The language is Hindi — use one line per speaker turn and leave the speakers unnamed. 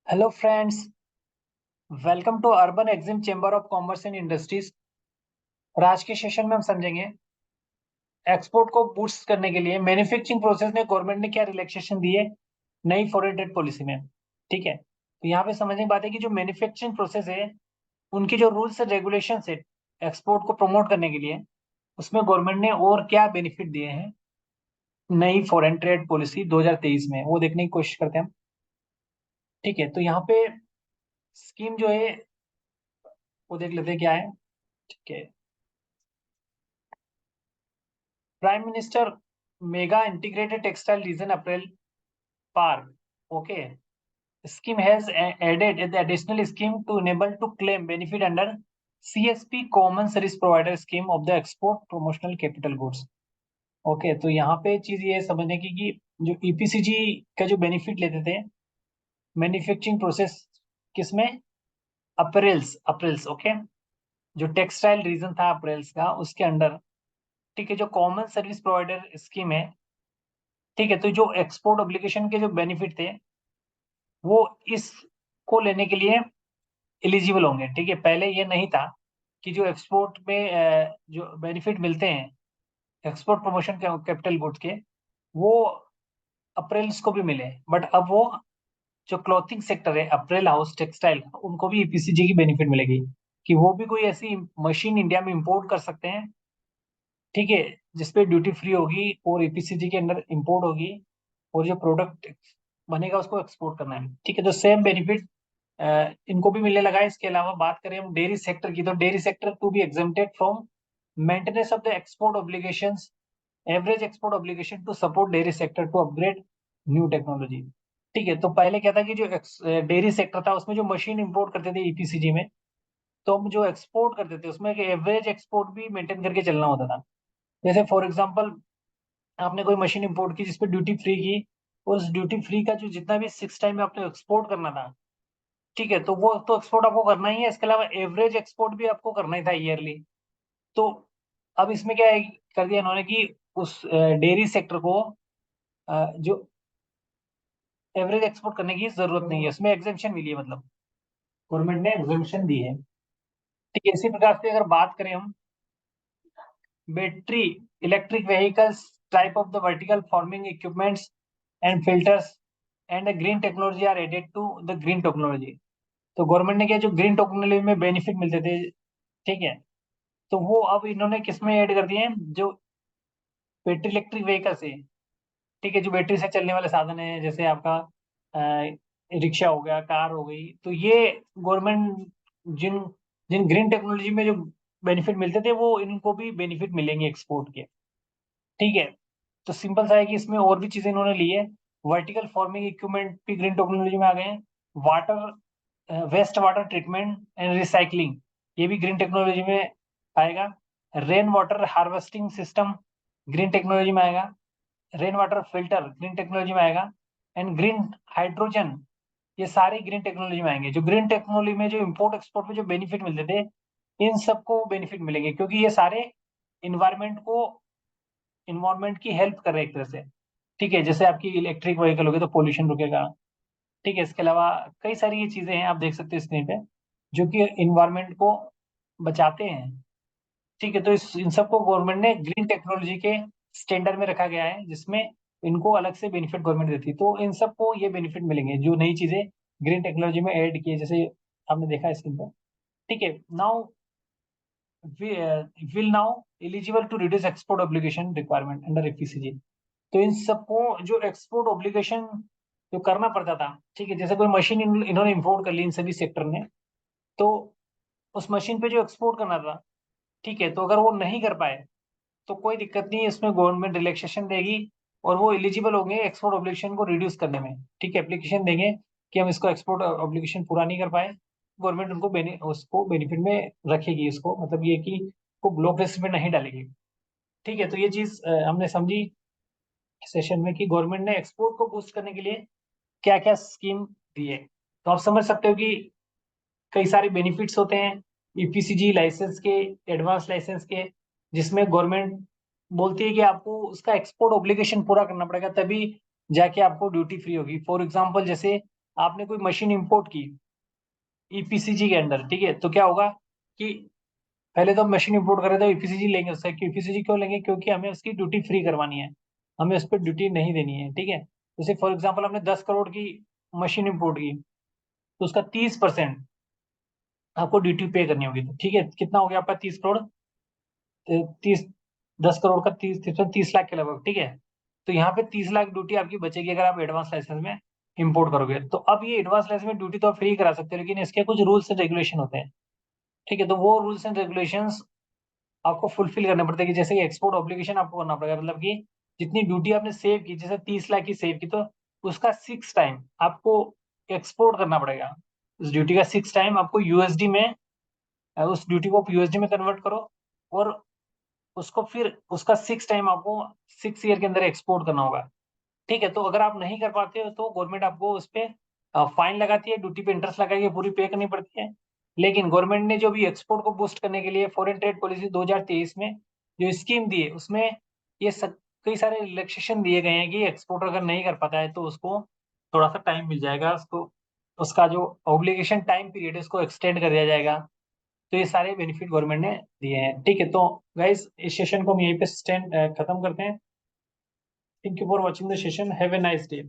Hello friends, welcome to urban exim chamber of commerce and industries. और आज के सेशन में हम समझेंगे एक्सपोर्ट को बूस्ट करने के लिए मैन्युफैक्चरिंग प्रोसेस में गवर्नमेंट ने क्या रिलैक्सेशन दी है नई फॉरेन ट्रेड पॉलिसी में। ठीक है, तो यहाँ पे समझने की बात है कि जो मैन्युफैक्चरिंग प्रोसेस है उनके जो रूल्स एंड रेगुलेशन है एक्सपोर्ट को प्रमोट करने के लिए, उसमें गवर्नमेंट ने और क्या बेनिफिट दिए हैं नई फॉरेन ट्रेड पॉलिसी 2023 में, वो देखने की कोशिश करते हैं हम। ठीक है, तो यहाँ पे स्कीम जो है वो देख लेते हैं क्या है। ठीक है, prime minister mega integrated textile reason April park okay scheme has added the additional scheme to enable to claim benefit under CSP common service provider scheme of the export promotional capital goods। Okay, तो यहाँ पे चीज ये समझने की कि जो ईपीसीजी का जो बेनिफिट लेते थे मैन्युफैक्चरिंग प्रोसेस किसमें, अप्रैल्स अप्रैल्स ओके, जो टेक्सटाइल रीजन था अप्रैल्स का उसके अंडर। ठीक है, जो कॉमन सर्विस प्रोवाइडर स्कीम है। ठीक है, तो जो एक्सपोर्ट ऑब्लिगेशन के जो बेनिफिट थे वो इसको लेने के लिए एलिजिबल होंगे। ठीक है, पहले ये नहीं था कि जो एक्सपोर्ट में जो बेनिफिट मिलते हैं एक्सपोर्ट प्रमोशन कैपिटल गुड्स के, वो अप्रैल्स को भी मिले, बट अब वो जो क्लॉथिंग सेक्टर है अप्रैल हाउस टेक्सटाइल उनको भी ईपीसीजी की बेनिफिट मिलेगी कि वो भी कोई ऐसी मशीन इंडिया में इंपोर्ट कर सकते हैं। ठीक है, जिसपे ड्यूटी फ्री होगी और ईपीसीजी के अंदर इंपोर्ट होगी, और जो प्रोडक्ट बनेगा उसको एक्सपोर्ट करना है। ठीक है, तो सेम बेनिफिट इनको भी मिलने लगा है। इसके अलावा बात करें हम डेयरी सेक्टर की, तो dairy sector to be exempted from maintenance of the export obligations, average export obligation to support dairy sector to upgrade new technology. ठीक है, तो पहले क्या था कि जो डेयरी सेक्टर था उसमें जो मशीन इंपोर्ट करते थे ईपीसीजी में, तो हम जो एक्सपोर्ट करते थे उसमें एवरेज एक्सपोर्ट भी मेंटेन करके चलना होता था। जैसे फॉर एग्जांपल आपने कोई मशीन इंपोर्ट की जिसपे ड्यूटी फ्री की, और उस ड्यूटी फ्री का जो जितना भी 6 टाइम में आपने एक्सपोर्ट करना था, ठीक है, तो वो तो एक्सपोर्ट आपको करना ही है। इसके अलावा एवरेज एक्सपोर्ट भी आपको करना ही था ईयरली। तो अब इसमें क्या कर दिया इन्होंने कि उस डेयरी सेक्टर को जो एवरेज एक्सपोर्ट करने की जरूरत नहीं है, उसमें एग्जेम्पशन मिली है, मतलब गवर्नमेंट ने एग्जेम्पशन दी है। ठीक है, इसी प्रकार से अगर बात करें हम battery electric vehicles type of the vertical farming equipments and filters and green technology are added to the green technology. तो गवर्नमेंट ने क्या, जो ग्रीन टेक्नोलॉजी में बेनिफिट मिलते थे, ठीक है, तो वो अब इन्होंने किसमें ऐड कर दिए हैं, जो बैटरी इलेक्ट्रिक व्हीकल्स है। ठीक है, जो बैटरी से चलने वाले साधन है, जैसे आपका रिक्शा हो गया, कार हो गई, तो ये गवर्नमेंट जिन जिन ग्रीन टेक्नोलॉजी में जो बेनिफिट मिलते थे वो इनको भी बेनिफिट मिलेंगे एक्सपोर्ट के। ठीक है, तो सिंपल सा है कि इसमें और भी चीजें इन्होंने ली है। वर्टिकल फार्मिंग इक्विपमेंट भी ग्रीन टेक्नोलॉजी में आ गए हैं। Water waste water treatment and recycling, ये भी ग्रीन टेक्नोलॉजी में आएगा। Rain water harvesting system green technology में आएगा। Rain water filter green technology में आएगा। एंड ग्रीन हाइड्रोजन, ये सारे ग्रीन टेक्नोलॉजी में आएंगे। जो ग्रीन टेक्नोलॉजी में जो इम्पोर्ट एक्सपोर्ट में जो बेनिफिट मिलते थे, इन सबको बेनिफिट मिलेंगे, क्योंकि ये सारे इन्वायरमेंट को इन्वायरमेंट की हेल्प कर रहे हैं एक तरह से। ठीक है, जैसे आपकी इलेक्ट्रिक व्हीकल होगी तो पोल्यूशन रुकेगा। ठीक है, इसके अलावा कई सारी ये चीजें हैं, आप देख सकते हैं स्क्रीन पे, जो कि इन्वायरमेंट को बचाते हैं। ठीक है, तो इन सबको गवर्नमेंट ने ग्रीन टेक्नोलॉजी के स्टैंडर्ड में रखा गया है, जिसमें इनको अलग से बेनिफिट गवर्नमेंट देती है। तो इन सबको ये बेनिफिट मिलेंगे जो नई चीजें ग्रीन टेक्नोलॉजी में ऐड की है, जैसे आपने देखा स्क्रीन पर। ठीक है, now will now eligible to reduce export obligation requirement under EPCG. तो इन सबको जो एक्सपोर्ट ऑब्लिगेशन जो करना पड़ता था, ठीक है, जैसे कोई मशीन इन्होंने इंपोर्ट कर ली इन सभी सेक्टर ने, तो उस मशीन पे जो एक्सपोर्ट करना था, ठीक है, तो अगर वो नहीं कर पाए तो कोई दिक्कत नहीं है, इसमें गवर्नमेंट रिलैक्सेशन देगी और वो एलिजिबल होंगे एक्सपोर्ट ऑब्लिगेशन को रिड्यूस करने में। ठीक है, एप्लीकेशन देंगे कि हम इसको एक्सपोर्ट ऑब्लिगेशन पूरा नहीं कर पाए, गवर्नमेंट उनको उसको बेनिफिट में रखेगी, इसको मतलब ये कि को ब्लॉक लिस्ट में नहीं डालेगी। ठीक है, तो ये चीज हमने समझी सेशन में कि गवर्नमेंट ने एक्सपोर्ट को बूस्ट करने के लिए क्या क्या स्कीम दी है। तो आप समझ सकते हो कि कई सारे बेनिफिट्स होते हैं ईपीसीजी लाइसेंस के, एडवांस लाइसेंस के, जिसमें गवर्नमेंट बोलती है कि आपको उसका एक्सपोर्ट ऑब्लिगेशन पूरा करना पड़ेगा, तभी जाके आपको ड्यूटी फ्री होगी। फॉर एग्जांपल जैसे आपने कोई मशीन इंपोर्ट की ईपीसीजी के अंडर, ठीक है, तो क्या होगा कि पहले तो हम मशीन इंपोर्ट कर रहे थे, ईपीसीजी लेंगे उसका। ईपीसीजी क्यों लेंगे? क्योंकि हमें उसकी ड्यूटी फ्री करवानी है, हमें उस पर ड्यूटी नहीं देनी है, ठीक है। जैसे फॉर एग्जाम्पल हमने 10 करोड़ की मशीन इंपोर्ट की, तो उसका 30% आपको ड्यूटी पे करनी होगी, तो ठीक है, कितना हो गया आपका 30 करोड़? 30, 10 करोड़ का 30 लाख के लगभग, ठीक है। तो यहाँ पे 30 लाख ड्यूटी आपकी बचेगी अगर आप एडवांस लाइसेंस में इंपोर्ट करोगे। तो अब ये एडवांस लाइसेंस में ड्यूटी तो आप फ्री करा सकते हो, लेकिन इसके कुछ रूल्स एंड रेगुलेशन होते हैं, ठीक है। तो वो रूल्स एंड रेगुलेशंस आपको फुलफिल करने पड़ते हैं, कि जैसे एक्सपोर्ट ऑब्लिगेशन आपको करना पड़ेगा, मतलब कि जितनी ड्यूटी आपने सेव की, जैसे 30 लाख की सेव की, तो उसका 6 टाइम आपको एक्सपोर्ट करना पड़ेगा। उस ड्यूटी का 6 टाइम आपको यूएसडी में, उस ड्यूटी को यूएसडी में कन्वर्ट करो, और उसको फिर उसका 6 टाइम आपको 6 ईयर के अंदर एक्सपोर्ट करना होगा, ठीक है। तो अगर आप नहीं कर पाते हो तो गवर्नमेंट आपको उस पे फाइन लगाती है, ड्यूटी पे इंटरेस्ट लगा के पूरी पे करनी पड़ती है। लेकिन गवर्नमेंट ने जो भी एक्सपोर्ट को बूस्ट करने के लिए फॉरेन ट्रेड पॉलिसी 2023 में जो स्कीम दी है, उसमें ये कई सारे रिलैक्सेशन दिए गए हैं कि एक्सपोर्टर अगर नहीं कर पाता है तो उसको थोड़ा सा टाइम मिल जाएगा, उसको उसका जो ऑब्लिगेशन टाइम पीरियड है उसको एक्सटेंड कर दिया जाएगा। तो ये सारे बेनिफिट गवर्नमेंट ने दिए हैं, ठीक है। तो गाइस इस सेशन को हम यहीं पे खत्म करते हैं। Thank you for watching the session, have a nice day.